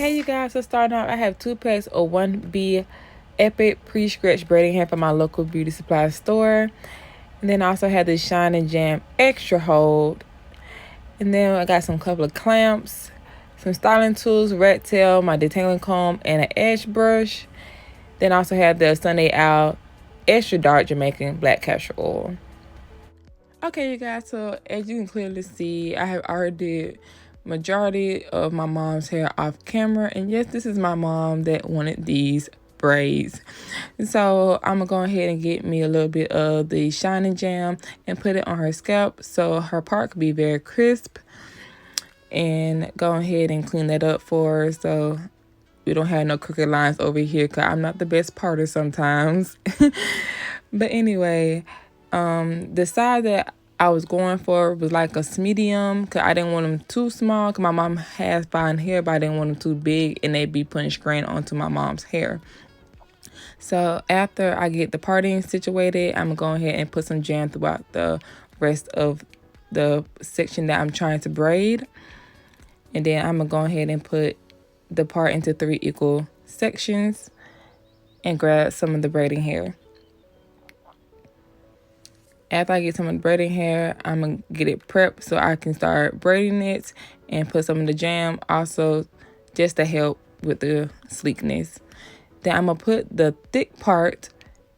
Hey you guys, so starting out, I have 2 packs of 1B Epic pre-stretch braiding hair from my local beauty supply store. And then I also have this Shine and Jam extra hold. And then I got some couple of clamps, some styling tools, Rattail, my Detangling Comb, and an edge brush. Then I also have the Sunday Owl extra dark Jamaican black castor oil. Okay, you guys, so as you can clearly see, I have already did majority of my mom's hair off camera. And yes, this is my mom that wanted these braids. And so I'm gonna go ahead and get me a little bit of the Shine and Jam and put it on her scalp so her part could be very crisp. And go ahead and clean that up for her so we don't have no crooked lines over here, because I'm not the best parter sometimes. But anyway, the size that I was going for was like a medium, because I didn't want them too small, because my mom has fine hair, but I didn't want them too big and they'd be putting strain onto my mom's hair. So after I get the parting situated, I'm gonna go ahead and put some jam throughout the rest of the section that I'm trying to braid. And then I'm gonna go ahead and put the part into 3 equal sections and grab some of the braiding hair. After I get some of the braiding hair, I'm gonna get it prepped so I can start braiding it and put some of the jam also just to help with the sleekness. Then I'm gonna put the thick part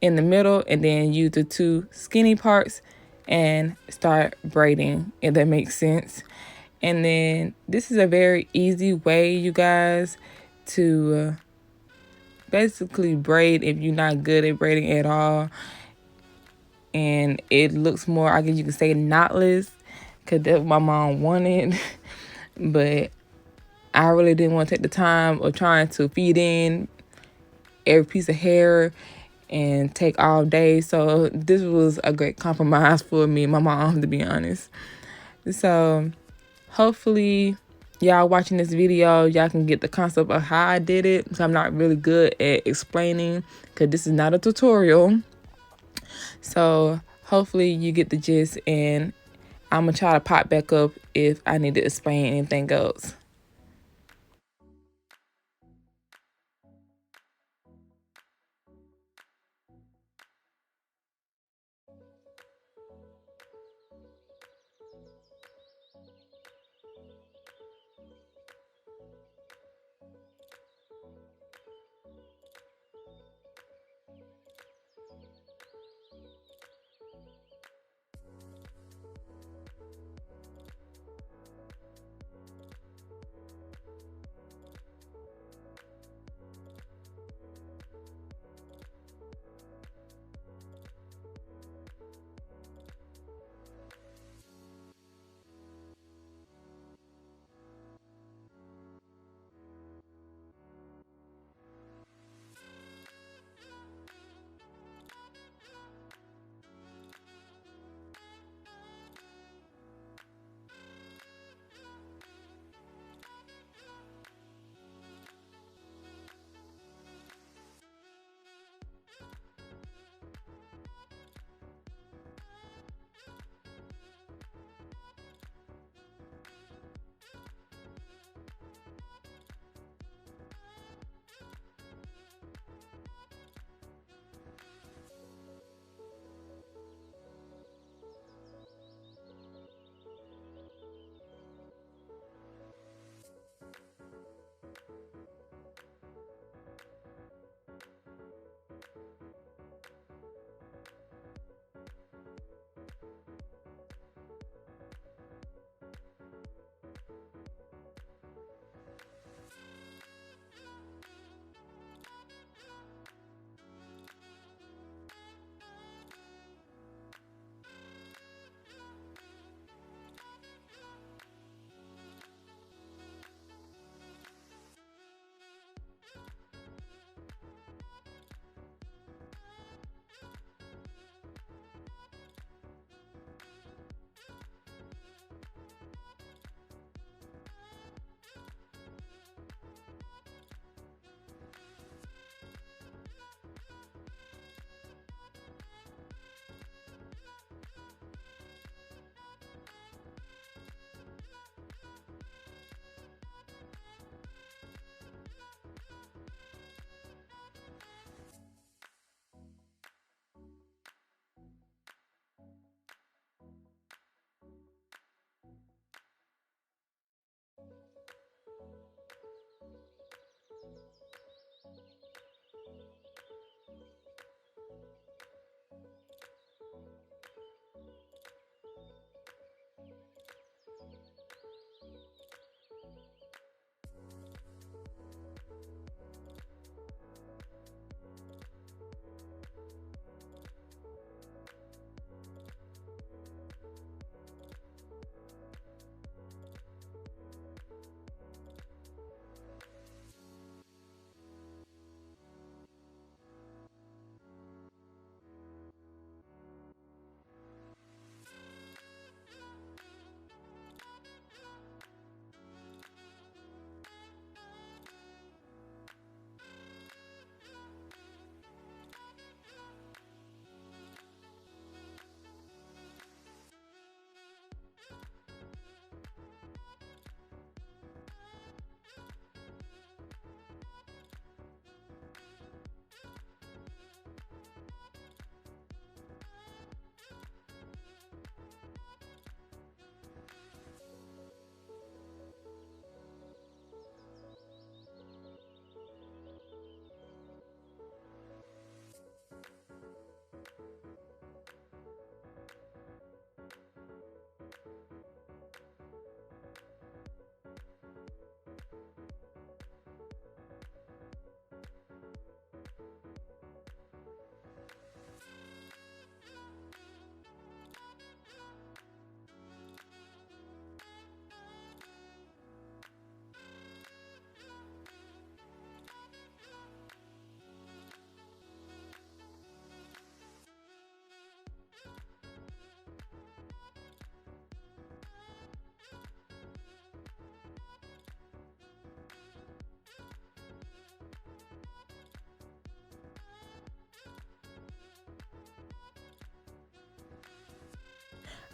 in the middle and then use the 2 skinny parts and start braiding, if that makes sense. And then this is a very easy way, you guys, to basically braid if you're not good at braiding at all. And it looks more, I guess you could say, knotless, because that's what my mom wanted. But I really didn't want to take the time of trying to feed in every piece of hair and take all day. So this was a great compromise for me and my mom, to be honest. So hopefully y'all watching this video, y'all can get the concept of how I did it. So I'm not really good at explaining, because this is not a tutorial. So hopefully you get the gist, and I'm gonna try to pop back up if I need to explain anything else.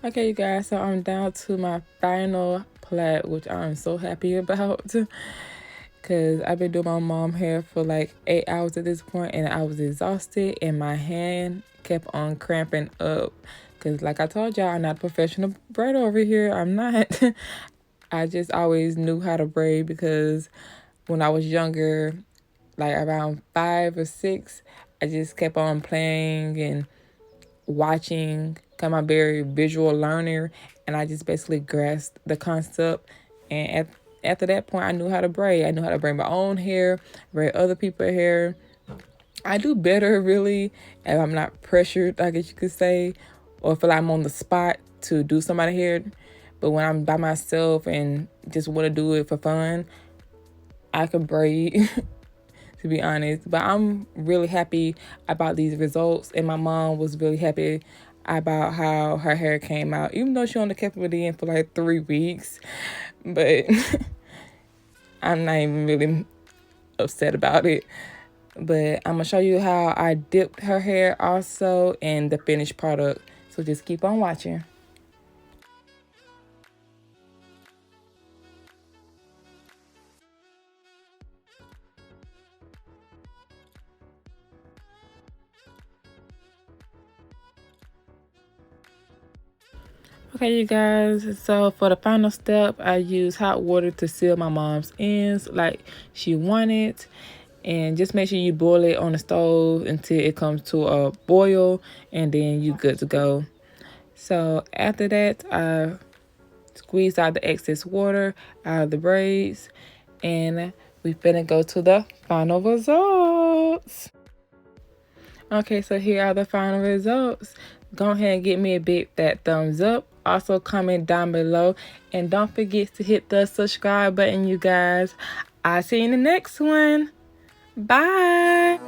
Okay, you guys, so I'm down to my final plait, which I'm so happy about. Because I've been doing my mom hair for like 8 hours at this point, and I was exhausted, and my hand kept on cramping up. Because like I told y'all, I'm not a professional braider over here. I'm not. I just always knew how to braid because when I was younger, like around 5 or 6, I just kept on playing and watching. I'm a very visual learner, and I just basically grasped the concept. And after that point, I knew how to braid. I knew how to braid my own hair, braid other people's hair. I do better really if I'm not pressured, I guess you could say, or feel like I'm on the spot to do somebody's hair. But when I'm by myself and just want to do it for fun, I can braid, to be honest. But I'm really happy about these results, and my mom was really happy about how her hair came out, even though she only kept it in for like 3 weeks. But I'm not even really upset about it. But I'm gonna show you how I dipped her hair also and the finished product. So just keep on watching. Okay, you guys, so for the final step, I use hot water to seal my mom's ends like she wanted. And just make sure you boil it on the stove until it comes to a boil, and then you good to go. So after that, I squeeze out the excess water out of the braids, and we finna go to the final results. Okay, so here are the final results. Go ahead and give me a big fat thumbs up. Also comment down below, and don't forget to hit the subscribe button, you guys. I'll see you in the next one. Bye.